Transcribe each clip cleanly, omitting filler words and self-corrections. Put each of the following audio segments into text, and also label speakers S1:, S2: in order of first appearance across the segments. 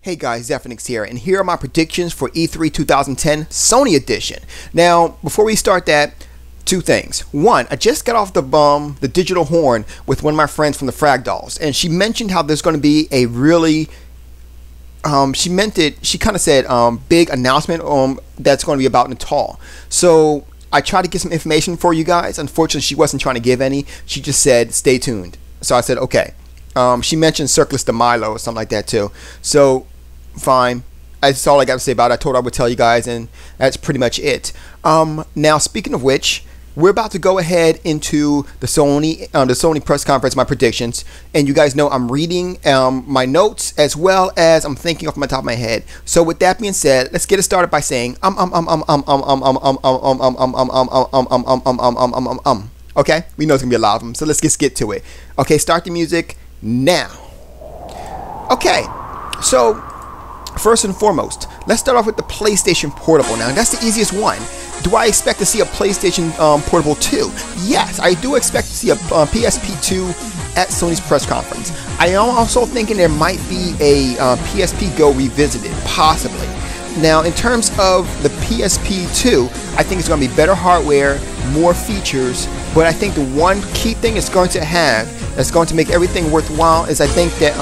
S1: Hey guys, Zephyrnix here, and here are my predictions for E3 2010 Sony Edition. Now, before we start that, two things. One, I just got off the digital horn with one of my friends from the Frag Dolls, and she mentioned how there's going to be a really, she kind of said, big announcement that's going to be about Natal. So I tried to get some information for you guys. Unfortunately, she wasn't trying to give any. She just said, stay tuned. So I said, okay. She mentioned Circus de Milo or something like that too. So, fine. That's all I got to say about it. I told her I would tell you guys, and that's pretty much it. Now, speaking of which, we're about to go ahead into the Sony press conference, my predictions. And you guys know I'm reading my notes as well as I'm thinking off the top of my head. So with that being said, let's get it started by saying okay, we know it's gonna be a lot of them, so let's just get to it. Okay, start the music now. Okay, so first and foremost, let's start off with the PlayStation Portable. Now, that's the easiest one. Do I expect to see a PlayStation Portable 2? Yes, I do expect to see a PSP 2 at Sony's press conference. I am also thinking there might be a PSP Go revisited, possibly. Now, in terms of the PSP 2, I think it's going to be better hardware, more features, but I think the one key thing it's going to have that's going to make everything worthwhile is I think that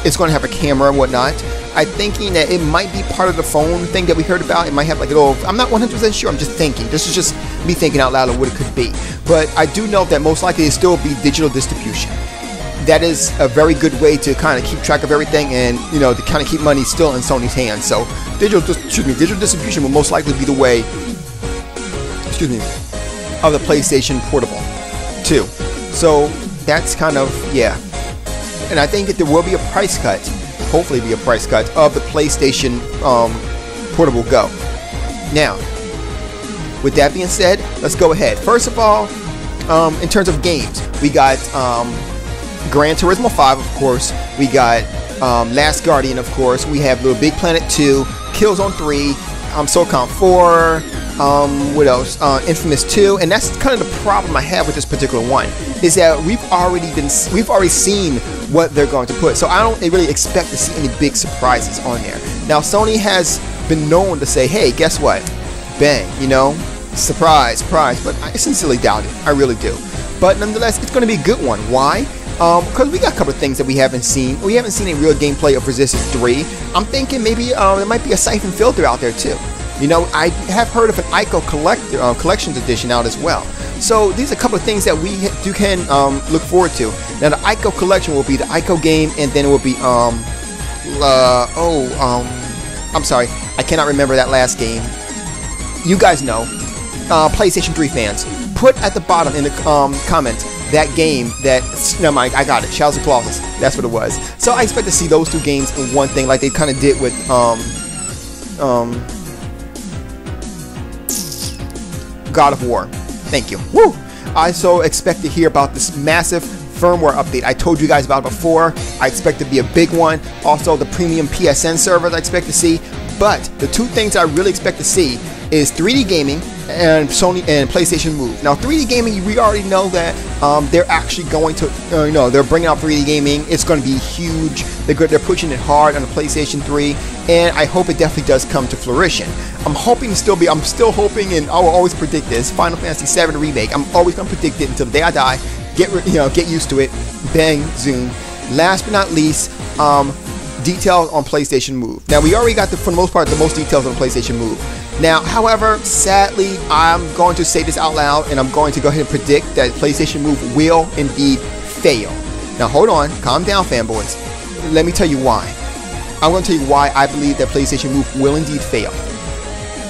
S1: it's going to have a camera and whatnot. I'm thinking that it might be part of the phone thing that we heard about. It might have like a little, I'm not 100% sure, I'm just thinking. This is just me thinking out loud of what it could be. But I do know that most likely it still be digital distribution. That is a very good way to kind of keep track of everything and, you know, to kind of keep money still in Sony's hands. So digital distribution will most likely be the way, of the PlayStation Portable 2. So that's kind of, yeah. And I think that there will be a price cut, hopefully be a price cut, of the PlayStation Portable Go. Now, with that being said, let's go ahead. First of all, in terms of games, we got Gran Turismo 5, of course. We got Last Guardian, of course. We have Little Big Planet 2, Killzone 3, SOCOM 4, what else? Infamous 2, and that's kind of the problem I have with this particular one, is that we've already seen what they're going to put, so I don't really expect to see any big surprises on there. Now, Sony has been known to say, hey, guess what? Bang, you know, surprise, but I sincerely doubt it. I really do. But nonetheless, it's going to be a good one. Why? Because we got a couple of things that we haven't seen. We haven't seen a real gameplay of Resistance 3. I'm thinking maybe there might be a Siphon Filter out there too. You know, I have heard of an ICO Collections Edition out as well. So these are a couple of things that we can look forward to. Now the ICO Collection will be the ICO game, and then it will be I'm sorry, I cannot remember that last game. You guys know, PlayStation 3 fans, put at the bottom in the comments that game that, never mind, I got it, Shadows of Colossus, that's what it was. So I expect to see those two games in one thing, like they kind of did with God of War. Thank you. Woo! I also expect to hear about this massive firmware update I told you guys about before. I expect to be a big one. Also, the premium PSN servers I expect to see. But the two things I really expect to see is 3D gaming and Sony and PlayStation Move. Now, 3D gaming, we already know that they're actually going to, they're bringing out 3D gaming. It's going to be huge. They're pushing it hard on the PlayStation 3, and I hope it definitely does come to fruition. I'm still hoping, and I will always predict this, Final Fantasy VII Remake. I'm always going to predict it until the day I die. Get used to it. Bang, zoom. Last but not least, details on PlayStation Move. Now, we already got, for the most part, the most details on the PlayStation Move. Now, however, sadly, I'm going to say this out loud, and I'm going to go ahead and predict that PlayStation Move will indeed fail. Now, hold on. Calm down, fanboys. Let me tell you why. I'm going to tell you why I believe that PlayStation Move will indeed fail.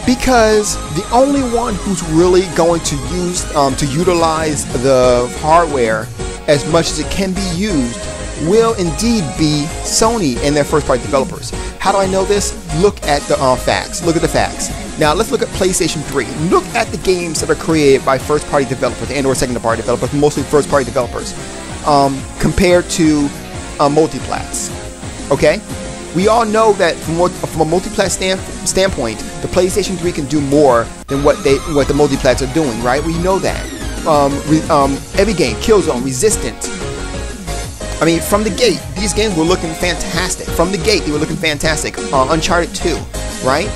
S1: Because the only one who's really going to utilize the hardware as much as it can be used will indeed be Sony and their first-party developers. How do I know this? Look at the facts. Look at the facts. Now let's look at PlayStation 3. Look at the games that are created by first-party developers and/or second-party developers, mostly first-party developers, compared to multiplats. Okay, we all know that from a multiplat standpoint, the PlayStation 3 can do more than what the multiplats are doing. Right? We know that. Every game, Killzone, Resistant, I mean, from the gate, these games were looking fantastic. From the gate, they were looking fantastic. Uncharted 2, right?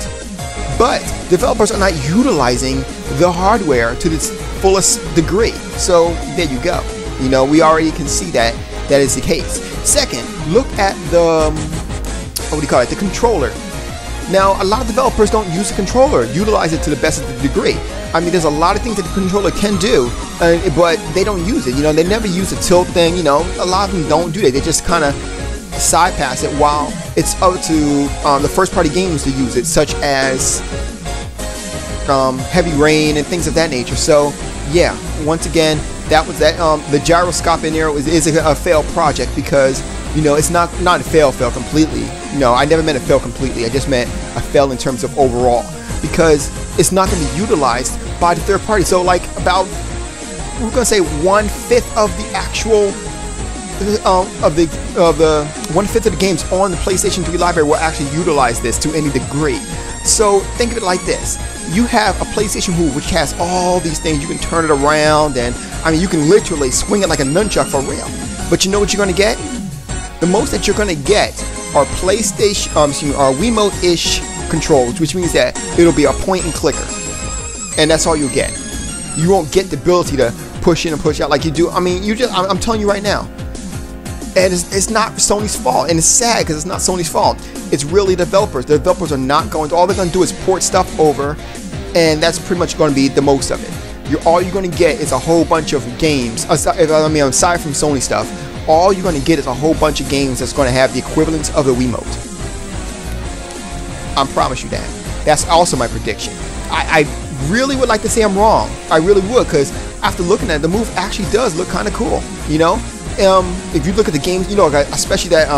S1: But developers are not utilizing the hardware to its fullest degree. So there you go. You know, we already can see that that is the case. Second, look at the, what do you call it, the controller. Now, a lot of developers don't use the controller, utilize it to the best of the degree. I mean, there's a lot of things that the controller can do, but they don't use it. You know, they never use the tilt thing. You know, a lot of them don't do that. They just kind of side pass it, while it's up to the first-party games to use it, such as Heavy Rain and things of that nature. So, yeah, once again, that was that. The gyroscope in there is a failed project because, you know, it's not a fail completely. No, I never meant a fail completely. I just meant a fail in terms of overall, because it's not going to be utilized by the third party. So like about, we're going to say 1/5 of the actual of the 1/5 of the games on the PlayStation 3 library will actually utilize this to any degree. So think of it like this: you have a PlayStation Move which has all these things. You can turn it around, and I mean, you can literally swing it like a nunchuck for real. But you know what you're going to get? The most that you're going to get are PlayStation, are Wiimote-ish controls, which means that it'll be a point and clicker, and that's all you'll get. You won't get the ability to push in and push out like you do. I mean, I'm telling you right now, and it's not Sony's fault, and it's sad because it's not Sony's fault. It's really developers. The developers are not going to, all they're going to do is port stuff over, and that's pretty much going to be the most of it. All you're going to get is a whole bunch of games, aside from Sony stuff. All you're going to get is a whole bunch of games that's going to have the equivalence of the Wiimote. I promise you that. That's also my prediction. I really would like to say I'm wrong. I really would, because after looking at it, the Move actually does look kind of cool. You know, if you look at the games, you know, especially that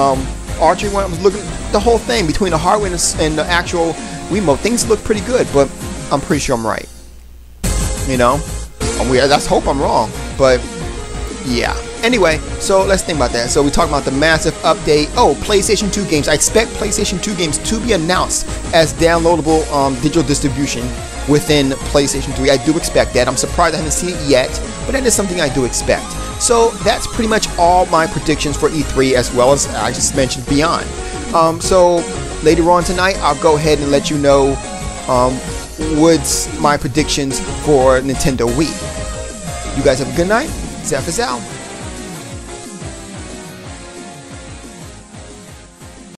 S1: archery one, I was looking the whole thing between the hardware and the actual Wiimote. Things look pretty good, but I'm pretty sure I'm right. You know, let's hope I'm wrong, but yeah. Anyway, so let's think about that. So we talked about the massive update. Oh, PlayStation 2 games. I expect PlayStation 2 games to be announced as downloadable digital distribution within PlayStation 3. I do expect that. I'm surprised I haven't seen it yet, but that is something I do expect. So that's pretty much all my predictions for E3, as well as I just mentioned beyond. So later on tonight, I'll go ahead and let you know what's my predictions for Nintendo Wii. You guys have a good night. Zeph is out.